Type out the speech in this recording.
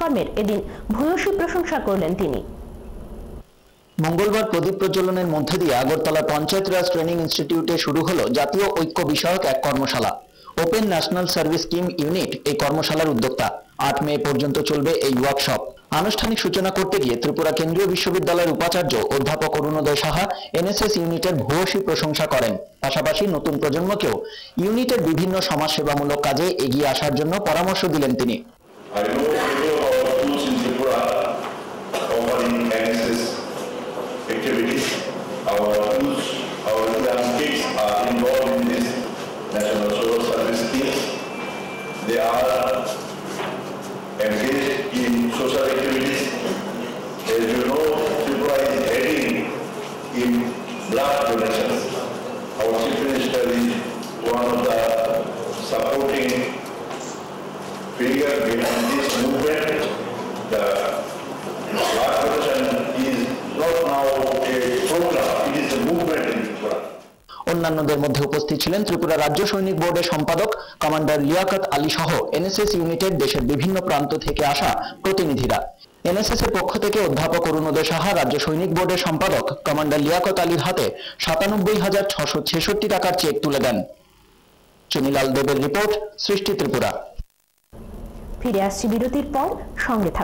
ইউনিফর্মের এদিন ভূয়সী প্রশংসা করলেন তিনি। মঙ্গলবার প্রদীপ প্রজ্বলনের মধ্যে দিয়ে আগরতলা পঞ্চায়েত রাজ ট্রেনিং ইনস্টিটিউটে শুরু হলো জাতীয় ঐক্য বিষয়ক এক কর্মশালা। Open national service scheme unit এই কর্মশালার উদ্যোক্তা। 8 মে পর্যন্ত চলবে এই ওয়ার্কশপ। আনুষ্ঠানিক সূচনা করতে গিয়ে ত্রিপুরা কেন্দ্রীয় বিশ্ববিদ্যালয়ের উপাচার্য অধ্যাপক অরুণোদয় সাহা এনএসএস ইউনিটের ভূয়সী প্রশংসা করেন। পাশাপাশি নতুন প্রজন্মকেও ইউনিটের বিভিন্ন সমাজসেবামূলক কাজে এগিয়ে আসার জন্য পরামর্শ দিলেন তিনি। They are engaged in social activities. As you know, Tripura is heading in blood donations. Our Chief Minister is one of the supporting figures behind this movement. The blood donation is not now a program, it is a movement in Tripura. অন্যান্যদের মধ্যে উপস্থিত ছিলেন ত্রিপুরা রাজ্য সৈনিক বোর্ডের সম্পাদক commander Liaquat Ali সহ NSS ইউনিটের দেশের বিভিন্ন প্রান্ত থেকে আসা প্রতিনিধিরা। এনএসএস এর পক্ষ থেকে অধ্যাপক অরুণোদয় সাহা রাজ্য সৈনিক বোর্ডের সম্পাদক কমান্ডার লিয়াকত আলীর হাতে 97,666 টাকার চেক তুলে দেন। চুনিলাল দেবের রিপোর্ট, সৃষ্টি ত্রিপুরা। ফিরে আসছি বিরতির পর, সঙ্গে থাকুন।